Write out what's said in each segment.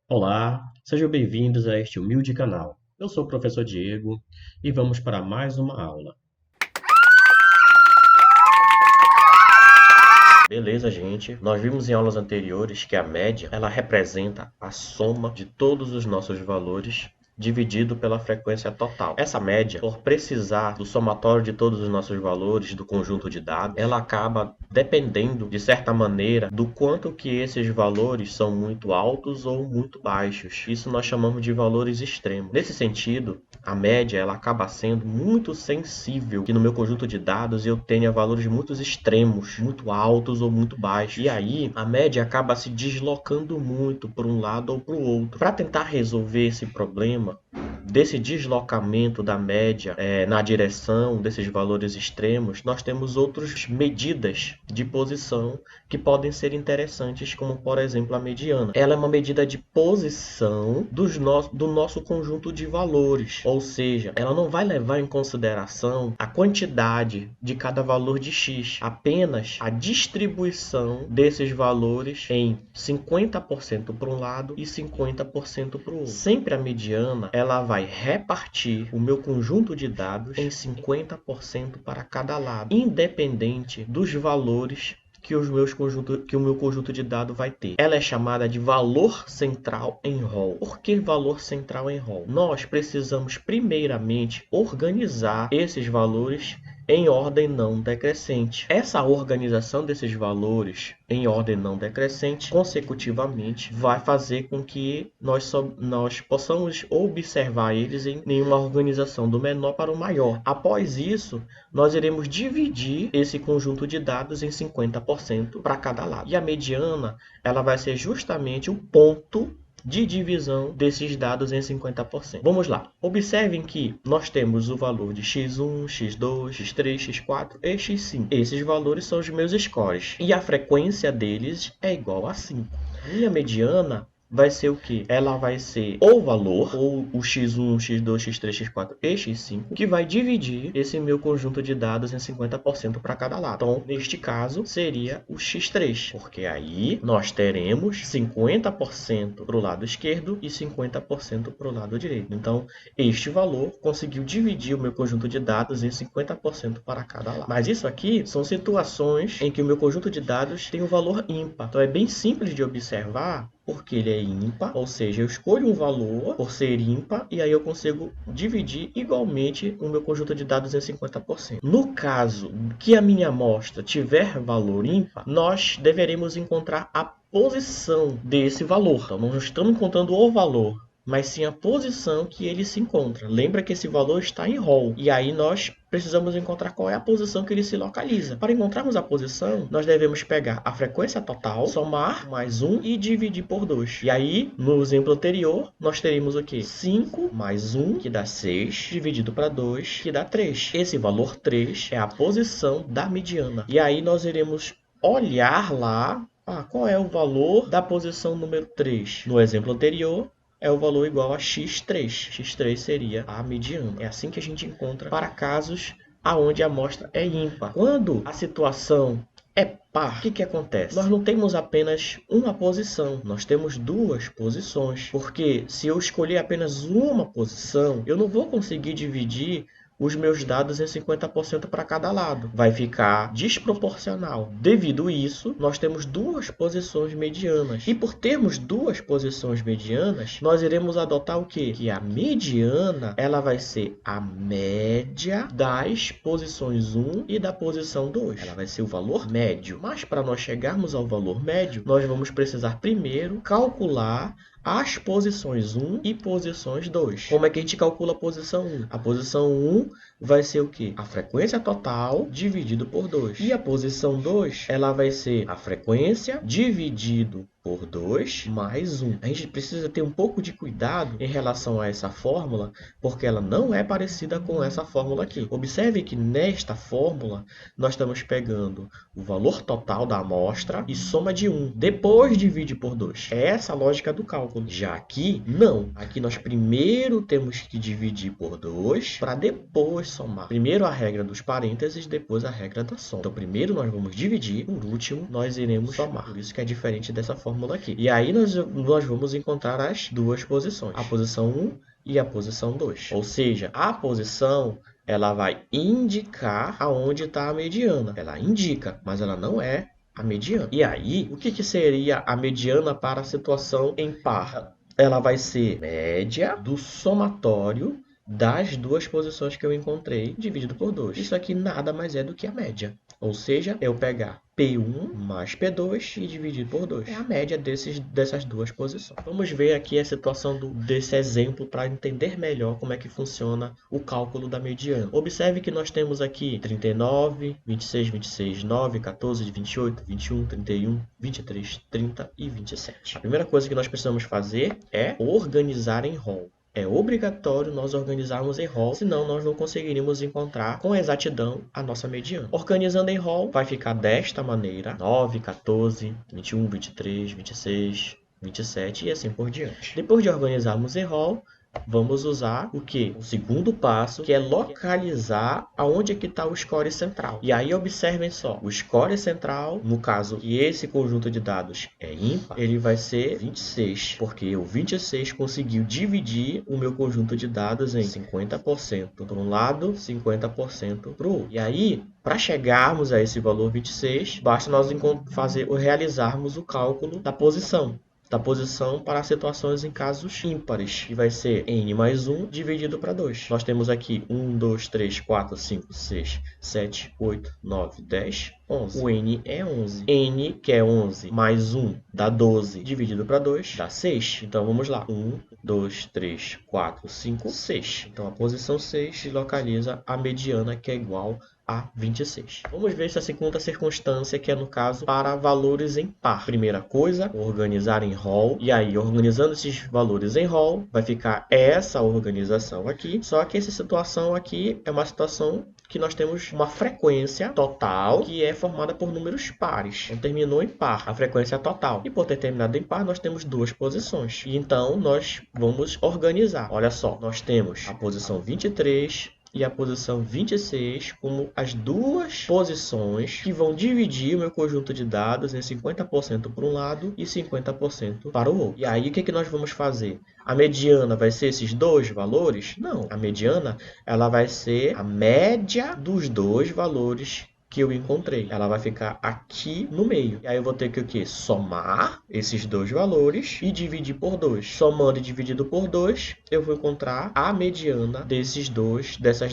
Olá, sejam bem-vindos a este humilde canal. Eu sou o professor Diego e vamos para mais uma aula. Beleza, gente? Nós vimos em aulas anteriores que a média, ela representa a soma de todos os nossos valores dividido pela frequência total. Essa média, por precisar do somatório de todos os nossos valores do conjunto de dados, ela acaba dependendo, de certa maneira, do quanto que esses valores são muito altos ou muito baixos. Isso nós chamamos de valores extremos. Nesse sentido, a média ela acaba sendo muito sensível, que no meu conjunto de dados eu tenha valores muito extremos, muito altos ou muito baixos. E aí, a média acaba se deslocando muito para um lado ou para o outro. Para tentar resolver esse problema, desse deslocamento da média na direção desses valores extremos, nós temos outras medidas de posição que podem ser interessantes, como por exemplo a mediana. Ela é uma medida de posição do nosso conjunto de valores, ou seja, ela não vai levar em consideração a quantidade de cada valor de x, apenas a distribuição desses valores em 50% para um lado e 50% para o outro. Sempre a mediana ela vai repartir o meu conjunto de dados em 50% para cada lado, independente dos valores que o meu conjunto de dados vai ter. Ela é chamada de valor central em rol. Por que valor central em rol? Nós precisamos primeiramente organizar esses valores em ordem não decrescente. Essa organização desses valores em ordem não decrescente, consecutivamente, vai fazer com que nós possamos observar eles em uma organização do menor para o maior. Após isso, nós iremos dividir esse conjunto de dados em 50% para cada lado. E a mediana, ela vai ser justamente o ponto de divisão desses dados em 50%. Vamos lá. Observem que nós temos o valor de x1, x2, x3, x4 e x5. Esses valores são os meus scores. E a frequência deles é igual a 5. Minha mediana vai ser o que? Ela vai ser o valor, ou o x1, x2, x3, x4 e x5, que vai dividir esse meu conjunto de dados em 50% para cada lado. Então, neste caso, seria o x3, porque aí nós teremos 50% para o lado esquerdo e 50% para o lado direito. Então, este valor conseguiu dividir o meu conjunto de dados em 50% para cada lado. Mas isso aqui são situações em que o meu conjunto de dados tem um valor ímpar. Então, é bem simples de observar porque ele é ímpar, ou seja, eu escolho um valor por ser ímpar e aí eu consigo dividir igualmente o meu conjunto de dados em 50%. No caso que a minha amostra tiver valor ímpar, nós deveremos encontrar a posição desse valor. Então, não estamos encontrando o valor, mas sim a posição que ele se encontra. Lembra que esse valor está em rol. E aí nós precisamos encontrar qual é a posição que ele se localiza. Para encontrarmos a posição, nós devemos pegar a frequência total, somar mais 1 e dividir por 2. E aí, no exemplo anterior, nós teríamos o quê? 5 mais 1, que dá 6, dividido para 2, que dá 3. Esse valor 3 é a posição da mediana. E aí nós iremos olhar lá, qual é o valor da posição número 3. No exemplo anterior, é o valor igual a x3. x3 seria a mediana. É assim que a gente encontra para casos aonde a amostra é ímpar. Quando a situação é par, o que acontece? Nós não temos apenas uma posição, nós temos duas posições. Porque se eu escolher apenas uma posição, eu não vou conseguir dividir os meus dados em 50% para cada lado. Vai ficar desproporcional. Devido a isso, nós temos duas posições medianas. E por termos duas posições medianas, nós iremos adotar o quê? Que a mediana ela vai ser a média das posições 1 e da posição 2. Ela vai ser o valor médio. Mas para nós chegarmos ao valor médio, nós vamos precisar primeiro calcular as posições 1 e posições 2. Como é que a gente calcula a posição 1? A posição 1 vai ser o quê? A frequência total dividido por 2. E a posição 2, ela vai ser a frequência dividido por 2 mais 1. A gente precisa ter um pouco de cuidado em relação a essa fórmula, porque ela não é parecida com essa fórmula aqui. Observe que nesta fórmula, nós estamos pegando o valor total da amostra e soma de 1. Depois divide por 2. É essa a lógica do cálculo. Já aqui, não. Aqui nós primeiro temos que dividir por 2 para depois somar. Primeiro a regra dos parênteses, depois a regra da soma. Então, primeiro nós vamos dividir, por último, nós iremos somar. Por isso que é diferente dessa fórmula fórmula aqui. E aí nós vamos encontrar as duas posições, a posição 1 e a posição 2. Ou seja, a posição ela vai indicar aonde está a mediana. Ela indica, mas ela não é a mediana. E aí, o que seria a mediana para a situação em par? Ela vai ser média do somatório das duas posições que eu encontrei dividido por 2. Isso aqui nada mais é do que a média. Ou seja, eu pegar P1 mais P2 e dividir por 2. É a média dessas duas posições. Vamos ver aqui a situação desse exemplo para entender melhor como é que funciona o cálculo da mediana. Observe que nós temos aqui 39, 26, 26, 9, 14, 28, 21, 31, 23, 30 e 27. A primeira coisa que nós precisamos fazer é organizar em rol. É obrigatório nós organizarmos em rol, senão nós não conseguiríamos encontrar com exatidão a nossa mediana. Organizando em rol, vai ficar desta maneira: 9, 14, 21, 23, 26, 27 e assim por diante. Depois de organizarmos em rol, vamos usar o que? O segundo passo, que é localizar aonde é que está o score central. E aí observem só, o score central, no caso que esse conjunto de dados é ímpar, ele vai ser 26, porque o 26 conseguiu dividir o meu conjunto de dados em 50% para um lado, 50% para o outro. E aí, para chegarmos a esse valor 26, basta nós realizarmos o cálculo da posição para situações em casos ímpares, que vai ser n mais 1 dividido para 2. Nós temos aqui 1, 2, 3, 4, 5, 6, 7, 8, 9, 10, 11. O n é 11. n, que é 11, mais 1 dá 12, dividido para 2 dá 6. Então vamos lá. 1, 2, 3, 4, 5, 6. Então a posição 6 localiza a mediana, que é igual a 26. Vamos ver essa segunda circunstância, que é no caso para valores em par. Primeira coisa, organizar em rol. E aí, organizando esses valores em rol, vai ficar essa organização aqui. Só que essa situação aqui é uma situação que nós temos uma frequência total que é formada por números pares. Então, terminou em par, a frequência total. E por ter terminado em par, nós temos duas posições. E então, nós vamos organizar. Olha só, nós temos a posição 23 e a posição 26 como as duas posições que vão dividir o meu conjunto de dados em 50% para um lado e 50% para o outro. E aí, o que nós vamos fazer? A mediana vai ser esses dois valores? Não. A mediana ela vai ser a média dos dois valores que eu encontrei. Ela vai ficar aqui no meio. E aí eu vou ter que o quê? Somar esses dois valores e dividir por 2. Somando e dividido por 2, eu vou encontrar a mediana dessas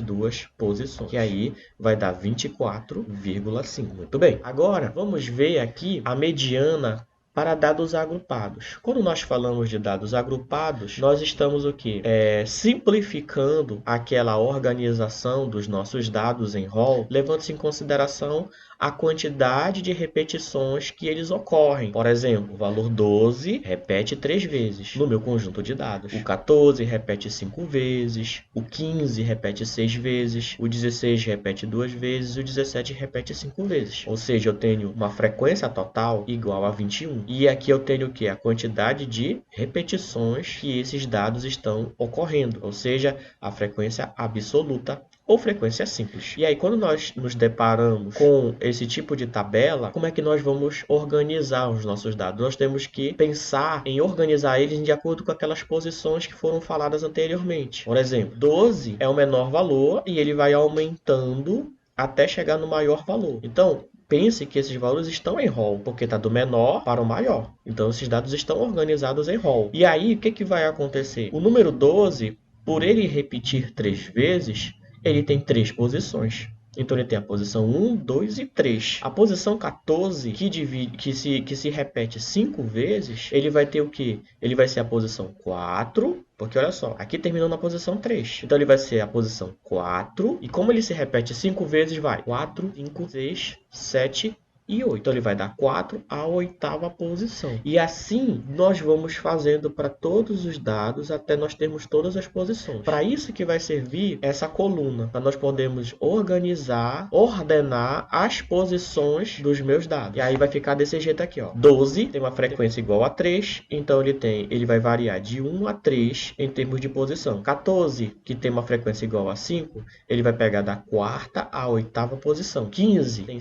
duas posições. Que aí vai dar 24,5. Muito bem. Agora, vamos ver aqui a mediana para dados agrupados. Quando nós falamos de dados agrupados, nós estamos o quê? Simplificando aquela organização dos nossos dados em rol, levando-se em consideração a quantidade de repetições que eles ocorrem. Por exemplo, o valor 12 repete 3 vezes no meu conjunto de dados. O 14 repete 5 vezes, o 15 repete 6 vezes, o 16 repete 2 vezes, o 17 repete 5 vezes. Ou seja, eu tenho uma frequência total igual a 21. E aqui eu tenho o quê? A quantidade de repetições que esses dados estão ocorrendo. Ou seja, a frequência absoluta ou frequência simples. E aí, quando nós nos deparamos com esse tipo de tabela, como é que nós vamos organizar os nossos dados? Nós temos que pensar em organizar eles de acordo com aquelas posições que foram faladas anteriormente. Por exemplo, 12 é o menor valor e ele vai aumentando até chegar no maior valor. Então, pense que esses valores estão em rol, porque está do menor para o maior. Então, esses dados estão organizados em rol. E aí, o que vai acontecer? O número 12, por ele repetir 3 vezes, ele tem 3 posições. Então, ele tem a posição 1, 2 e 3. A posição 14, que se repete 5 vezes, ele vai ter o quê? Ele vai ser a posição 4, porque olha só, aqui terminou na posição 3. Então, ele vai ser a posição 4. E como ele se repete 5 vezes, vai 4, 5, 6, 7 e 8. Então, ele vai dar 4 à 8ª posição. E assim, nós vamos fazendo para todos os dados até nós termos todas as posições. Para isso que vai servir essa coluna, para nós podermos organizar, ordenar as posições dos meus dados. E aí vai ficar desse jeito aqui, ó. 12 tem uma frequência igual a 3, então ele vai variar de 1 a 3 em termos de posição. 14, que tem uma frequência igual a 5, ele vai pegar da 4ª à 8ª posição. 15 tem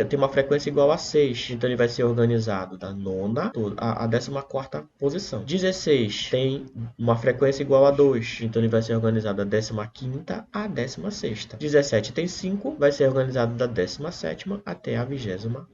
tem uma frequência igual a 6, então ele vai ser organizado da nona à 14ª posição. 16 tem uma frequência igual a 2, então ele vai ser organizado da 15ª à 16ª. 17 tem 5, vai ser organizado da 17ª até a 21ª.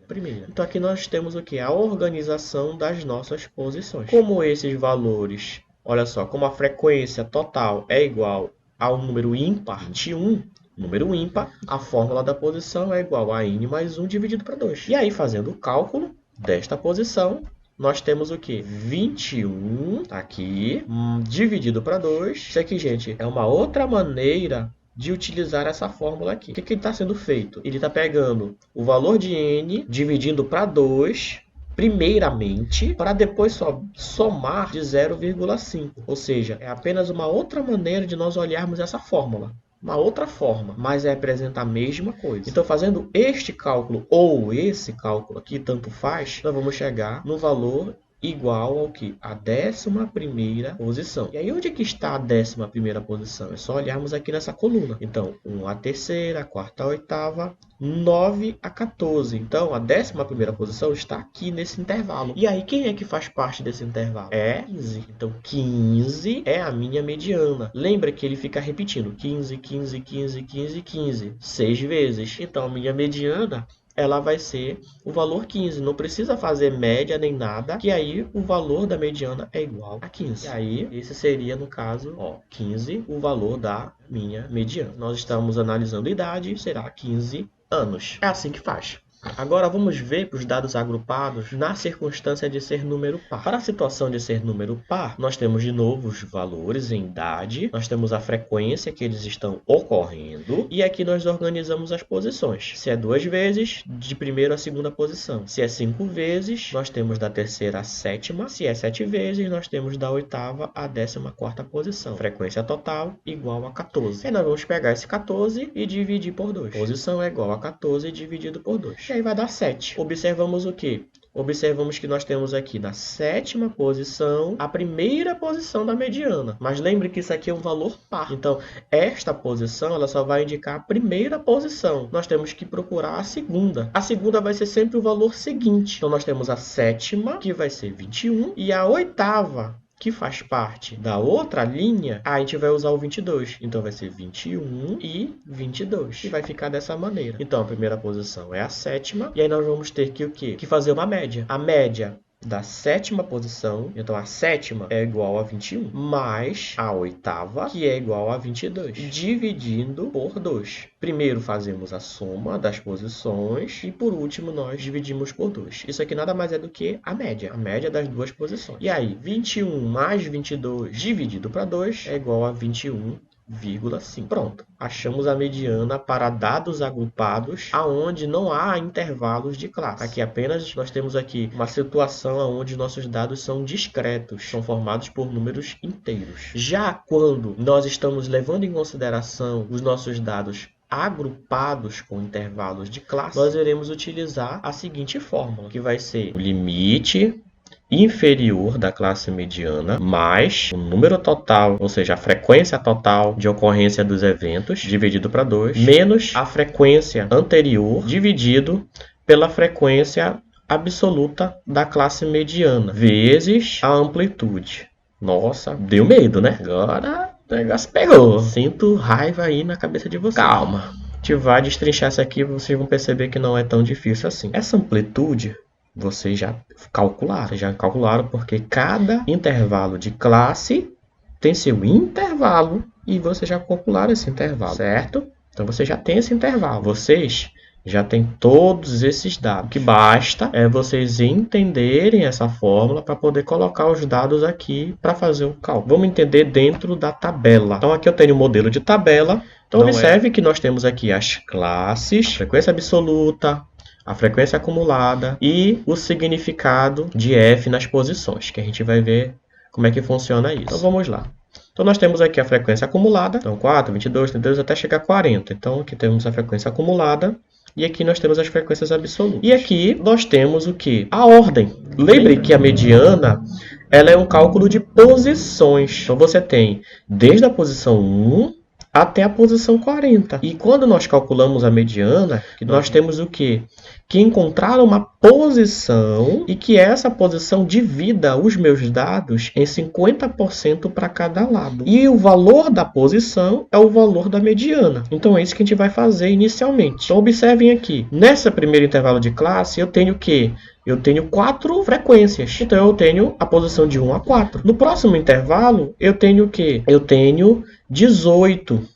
Então aqui nós temos o que? A organização das nossas posições. Como esses valores, olha só, como a frequência total é igual ao número ímpar, 21, número ímpar, a fórmula da posição é igual a n mais 1 dividido para 2. E aí, fazendo o cálculo desta posição, nós temos o que? 21 aqui, dividido para 2. Isso aqui, gente, é uma outra maneira de utilizar essa fórmula aqui. O que está sendo feito? Ele está pegando o valor de n, dividindo para 2, primeiramente, para depois somar de 0,5. Ou seja, é apenas uma outra maneira de nós olharmos essa fórmula. Uma outra forma, mas representa a mesma coisa. Então, fazendo este cálculo ou esse cálculo aqui, tanto faz, nós vamos chegar no valor igual ao que? A 11ª posição. E aí, onde é que está a 11ª posição? É só olharmos aqui nessa coluna. Então, 1 a terceira, a quarta, a oitava, 9 a 14. Então, a 11ª posição está aqui nesse intervalo. E aí, quem é que faz parte desse intervalo? É 15. Então, 15 é a minha mediana. Lembra que ele fica repetindo 15, 15, 15, 15, 15, 6 vezes. Então, a minha mediana, ela vai ser o valor 15. Não precisa fazer média nem nada, que aí o valor da mediana é igual a 15. E aí, esse seria, no caso, 15, o valor da minha mediana. Nós estamos analisando idade, será 15 anos. É assim que faz. Agora vamos ver para os dados agrupados na circunstância de ser número par. Para a situação de ser número par, nós temos de novo os valores em idade, nós temos a frequência que eles estão ocorrendo e aqui nós organizamos as posições. Se é 2 vezes, de primeira a segunda posição. Se é 5 vezes, nós temos da terceira à sétima. Se é 7 vezes, nós temos da oitava à 14ª posição. Frequência total igual a 14. Aí nós vamos pegar esse 14 e dividir por 2. Posição é igual a 14 dividido por 2. E aí vai dar 7. Observamos o quê? Observamos que nós temos aqui na 7ª posição a primeira posição da mediana. Mas lembre que isso aqui é um valor par. Então, esta posição ela só vai indicar a primeira posição. Nós temos que procurar a segunda. A segunda vai ser sempre o valor seguinte. Então, nós temos a 7ª, que vai ser 21, e a 8ª, que faz parte da outra linha, a gente vai usar o 22. Então, vai ser 21 e 22. E vai ficar dessa maneira. Então, a primeira posição é a 7ª. E aí, nós vamos ter que o quê? Que fazer uma média. A média da 7ª posição, então a 7ª é igual a 21, mais a 8ª, que é igual a 22, dividindo por 2. Primeiro fazemos a soma das posições e por último nós dividimos por 2. Isso aqui nada mais é do que a média das duas posições. E aí, 21 mais 22 dividido para 2 é igual a 21,5. Pronto, achamos a mediana para dados agrupados aonde não há intervalos de classe. Aqui apenas nós temos aqui uma situação onde nossos dados são discretos, são formados por números inteiros. Já quando nós estamos levando em consideração os nossos dados agrupados com intervalos de classe, nós iremos utilizar a seguinte fórmula, que vai ser o limite inferior da classe mediana mais o número total, ou seja, a frequência total de ocorrência dos eventos, dividido para 2, menos a frequência anterior, dividido pela frequência absoluta da classe mediana, vezes a amplitude. Nossa, deu medo, né? Agora o negócio pegou. Sinto raiva aí na cabeça de vocês. Calma. A gente vai destrinchar isso aqui e vocês vão perceber que não é tão difícil assim. Essa amplitude vocês já calcularam porque cada intervalo de classe tem seu intervalo e vocês já calcularam esse intervalo, certo? Então você já tem esse intervalo, vocês já têm todos esses dados. O que basta é vocês entenderem essa fórmula para poder colocar os dados aqui para fazer o cálculo. Vamos entender dentro da tabela. Então aqui eu tenho o modelo de tabela. Então observe que nós temos aqui as classes, frequência absoluta, a frequência acumulada e o significado de f nas posições, que a gente vai ver como é que funciona isso. Então vamos lá. Então nós temos aqui a frequência acumulada, então 4, 22, 32 até chegar a 40. Então aqui temos a frequência acumulada e aqui nós temos as frequências absolutas. E aqui nós temos o que? A ordem. Lembre que a mediana ela é um cálculo de posições. Então você tem desde a posição 1 até a posição 40. E quando nós calculamos a mediana, nós temos o quê? que encontrar uma posição e que essa posição divida os meus dados em 50% para cada lado. E o valor da posição é o valor da mediana. Então é isso que a gente vai fazer inicialmente. Então observem aqui. Nesse primeiro intervalo de classe, eu tenho o quê? Eu tenho 4 frequências. Então eu tenho a posição de 1 a 4. No próximo intervalo, eu tenho o quê? Eu tenho 18.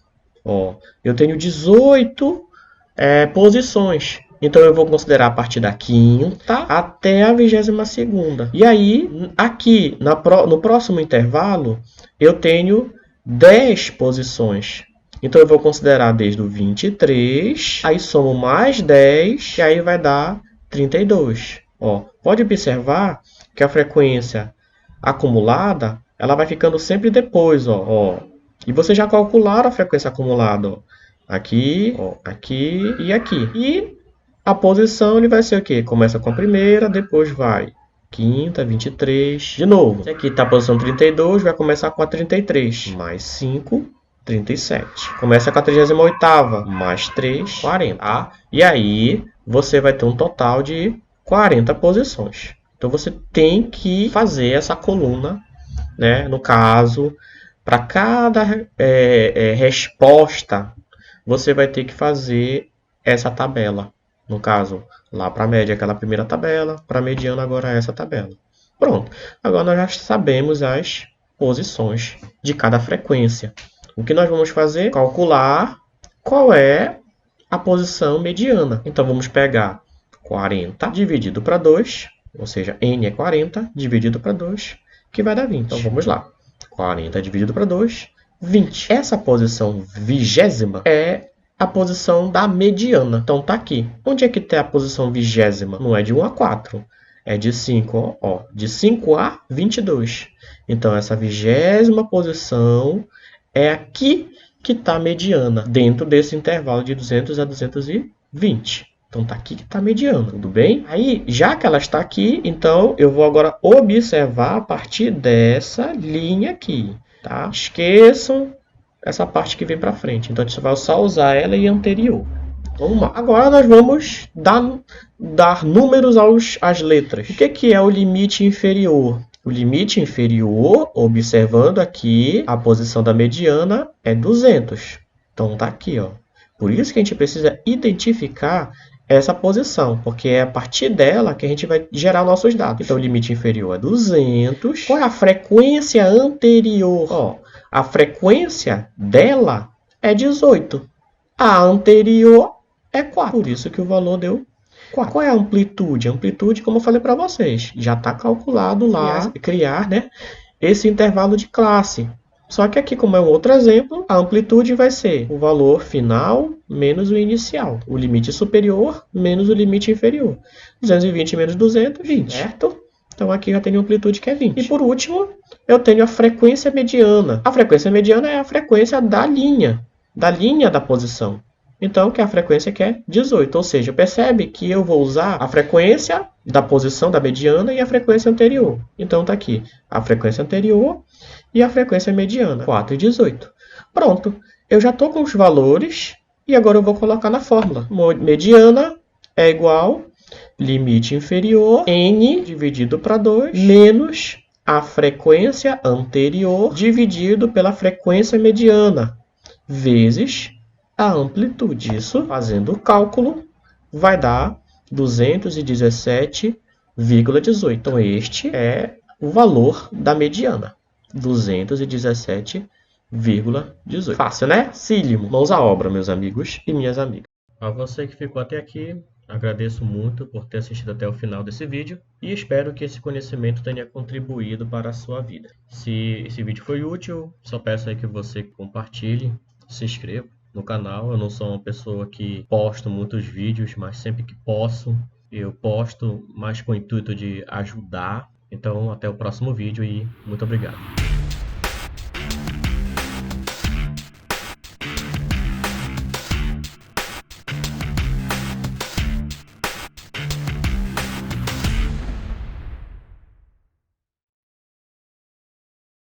Ó, eu tenho 18 posições. Então, eu vou considerar a partir da quinta até a 22ª. E aí, aqui, no próximo intervalo, eu tenho 10 posições. Então, eu vou considerar desde o 23, aí somo mais 10, e aí vai dar 32. Ó, pode observar que a frequência acumulada, ela vai ficando sempre depois. Ó. E vocês já calcularam a frequência acumulada. Ó. Aqui, ó, aqui e aqui. E a posição ele vai ser o quê? Começa com a primeira, depois vai quinta, 23. De novo, aqui está a posição 32, vai começar com a 33. Mais 5, 37. Começa com a 38ª, mais 3, 40. Tá? E aí, você vai ter um total de 40 posições. Então, você tem que fazer essa coluna, né? No caso, para cada resposta, você vai ter que fazer essa tabela. No caso, lá para a média, aquela primeira tabela, para a mediana, agora essa tabela. Pronto. Agora nós já sabemos as posições de cada frequência. O que nós vamos fazer? Calcular qual é a posição mediana. Então, vamos pegar 40 dividido para 2, ou seja, n é 40 dividido para 2, que vai dar 20. Então, vamos lá. 40 dividido para 2, 20. Essa posição 20ª é a posição da mediana. Então, está aqui. Onde é que tem a posição 20ª? Não é de 1 a 4. É de 5, ó, de 5 a 22. Então, essa 20ª posição é aqui que está a mediana, dentro desse intervalo de 200 a 220. Então, está aqui que está a mediana, tudo bem? Aí, já que ela está aqui, então, eu vou agora observar a partir dessa linha aqui, tá? Esqueçam essa parte que vem para frente. Então, a gente vai só usar ela e a anterior. Vamos lá. Agora, nós vamos dar números às letras. O que é o limite inferior? O limite inferior, observando aqui, a posição da mediana é 200. Então, está aqui, ó. Por isso que a gente precisa identificar essa posição, porque é a partir dela que a gente vai gerar nossos dados. Então, o limite inferior é 200. Qual é a frequência anterior? Ó, a frequência dela é 18. A anterior é 4. Por isso que o valor deu 4. Qual é a amplitude? A amplitude, como eu falei para vocês, já está calculado lá, criar, né, esse intervalo de classe. Só que aqui, como é um outro exemplo, a amplitude vai ser o valor final menos o inicial. O limite superior menos o limite inferior. 220 menos 200, 20. Certo? Então, aqui eu tenho a amplitude que é 20. E, por último, eu tenho a frequência mediana. A frequência mediana é a frequência da linha da posição. Então, que é a frequência que é 18. Ou seja, percebe que eu vou usar a frequência da posição da mediana e a frequência anterior. Então, está aqui a frequência anterior e a frequência mediana, 4 e 18. Pronto, eu já estou com os valores e agora eu vou colocar na fórmula. Mediana é igual limite inferior, n dividido para 2, menos a frequência anterior dividido pela frequência mediana, vezes a amplitude. Isso, fazendo o cálculo, vai dar 217,18. Então, este é o valor da mediana. 217,18. Fácil, né? Sílimo. Mãos à obra, meus amigos e minhas amigas. A você que ficou até aqui, agradeço muito por ter assistido até o final desse vídeo e espero que esse conhecimento tenha contribuído para a sua vida. Se esse vídeo foi útil, só peço aí que você compartilhe, se inscreva no canal. Eu não sou uma pessoa que posto muitos vídeos, mas sempre que posso, eu posto mais com o intuito de ajudar. Então, até o próximo vídeo e muito obrigado.